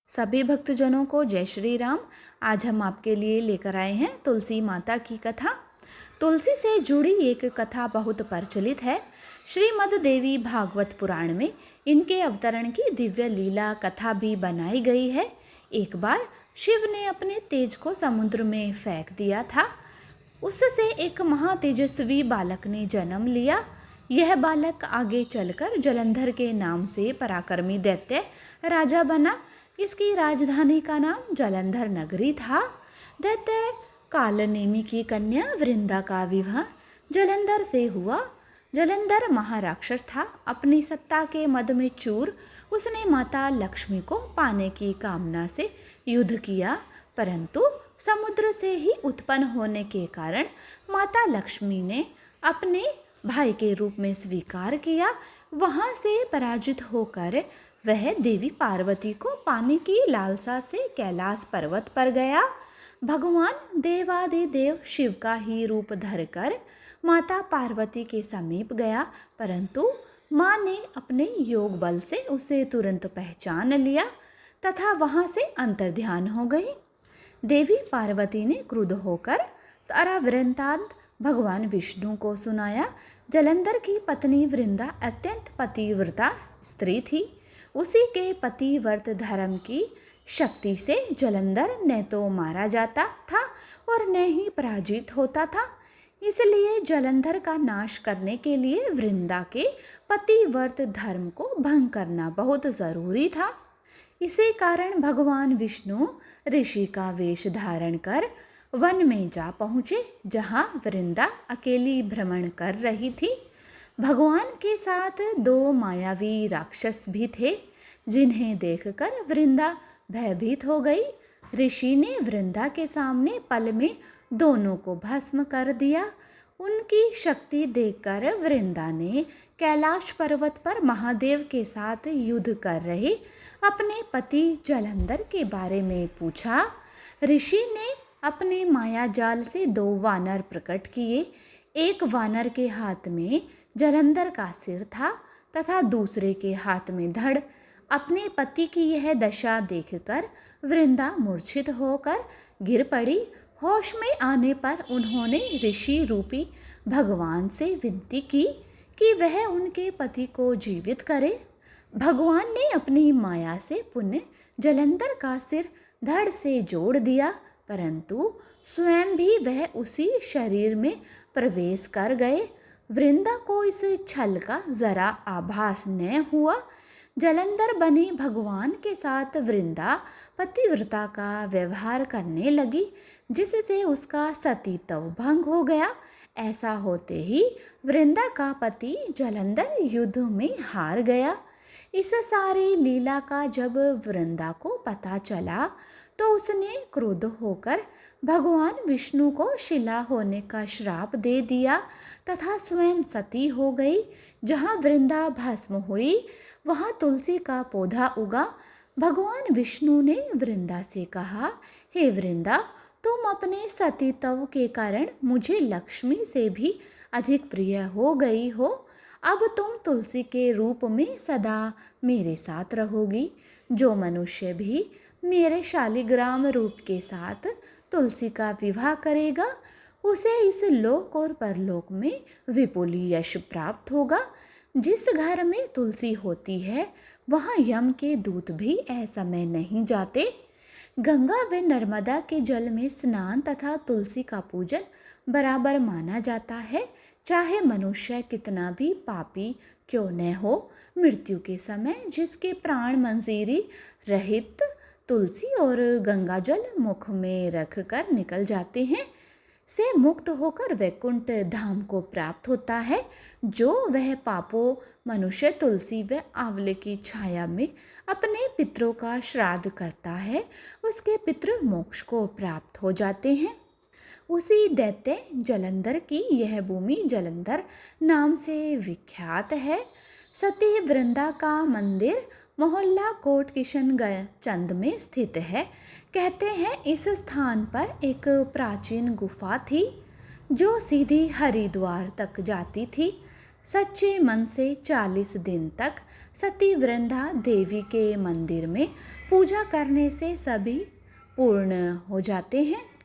सभी भक्तजनों को जय श्री राम। आज हम आपके लिए लेकर आए हैं तुलसी माता की कथा। तुलसी से जुड़ी एक कथा बहुत प्रचलित है। श्रीमद् देवी भागवत पुराण में इनके अवतरण की दिव्य लीला कथा भी बनाई गई है। एक बार शिव ने अपने तेज को समुद्र में फेंक दिया था। उससे एक महातेजस्वी बालक ने जन्म लिया। यह बालक आगे चलकर जलंधर के नाम से पराक्रमी दैत्य राजा बना। इसकी राजधानी का नाम जलंधर नगरी था। दैत्य कालनेमी की कन्या वृंदा का विवाह जलंधर से हुआ। जलंधर महाराक्षस था। अपनी सत्ता के मद में चूर उसने माता लक्ष्मी को पाने की कामना से युद्ध किया, परंतु समुद्र से ही उत्पन्न होने के कारण माता लक्ष्मी ने अपने भाई के रूप में स्वीकार किया। वहां से पराजित होकर वह देवी पार्वती को पाने की लालसा से कैलाश पर्वत पर गया। भगवान देवादिदेव शिव का ही रूप धरकर माता पार्वती के समीप गया, परंतु माँ ने अपने योग बल से उसे तुरंत पहचान लिया तथा वहां से अंतर्ध्यान हो गई। देवी पार्वती ने क्रुद्ध होकर सारा वृत्तांत भगवान विष्णु को सुनाया। जलंधर की पत्नी वृंदा अत्यंत पतिव्रता स्त्री थी। उसी के पतिव्रत धर्म की शक्ति से जलंधर न तो मारा जाता था और न ही पराजित होता था। इसलिए जलंधर का नाश करने के लिए वृंदा के पतिव्रत धर्म को भंग करना बहुत जरूरी था। इसी कारण भगवान विष्णु ऋषि का वेश धारण कर वन में जा पहुँचे, जहाँ वृंदा अकेली भ्रमण कर रही थी। भगवान के साथ दो मायावी राक्षस भी थे, जिन्हें देखकर वृंदा भयभीत हो गई। ऋषि ने वृंदा के सामने पल में दोनों को भस्म कर दिया। उनकी शक्ति देखकर वृंदा ने कैलाश पर्वत पर महादेव के साथ युद्ध कर रहे अपने पति जलंधर के बारे में पूछा। ऋषि ने अपने माया जाल से दो वानर प्रकट किए। एक वानर के हाथ में जलंधर का सिर था तथा दूसरे के हाथ में धड़। अपने पति की यह दशा देखकर वृंदा मूर्छित होकर गिर पड़ी। होश में आने पर उन्होंने ऋषि रूपी भगवान से विनती की कि वह उनके पति को जीवित करे। भगवान ने अपनी माया से पुनः जलंधर का सिर धड़ से जोड़ दिया, परंतु स्वयं भी वह उसी शरीर में प्रवेश कर गए। वृंदा को इस छल का जरा आभास न हुआ। जलंधर बने भगवान के साथ वृंदा पतिव्रता का व्यवहार करने लगी, जिससे उसका सतीत्व भंग हो गया। ऐसा होते ही वृंदा का पति जलंधर युद्ध में हार गया। इस सारी लीला का जब वृंदा को पता चला तो उसने क्रुद्ध होकर भगवान विष्णु को शिला होने का श्राप दे दिया तथा स्वयं सती हो गई। जहाँ वृंदा भस्म हुई वहाँ तुलसी का पौधा उगा। भगवान विष्णु ने वृंदा से कहा, हे वृंदा, तुम अपने सतीत्व के कारण मुझे लक्ष्मी से भी अधिक प्रिय हो गई हो। अब तुम तुलसी के रूप में सदा मेरे साथ रहोगी। जो मनुष्य भी मेरे शालिग्राम रूप के साथ तुलसी का विवाह करेगा, उसे इस लोक और परलोक में विपुल यश प्राप्त होगा। जिस घर में तुलसी होती है वहाँ यम के दूत भी असमय नहीं जाते। गंगा व नर्मदा के जल में स्नान तथा तुलसी का पूजन बराबर माना जाता है। चाहे मनुष्य कितना भी पापी क्यों न हो, मृत्यु के समय जिसके प्राण मंजीरी रहित तुलसी और गंगा जल मुख में रख कर निकल जाते हैं, से मुक्त होकर वैकुंठ धाम को प्राप्त होता है। जो वह पापो मनुष्य तुलसी व आंवले की छाया में अपने पितरों का श्राद्ध करता है, उसके पितृ मोक्ष को प्राप्त हो जाते हैं। उसी दैत्य जलंधर की यह भूमि जलंधर नाम से विख्यात है। सती वृंदा का मंदिर मोहल्ला कोट किशनगंज में स्थित है। कहते हैं इस स्थान पर एक प्राचीन गुफा थी जो सीधी हरिद्वार तक जाती थी। सच्चे मन से 40 दिन तक सती वृंदा देवी के मंदिर में पूजा करने से सभी पूर्ण हो जाते हैं।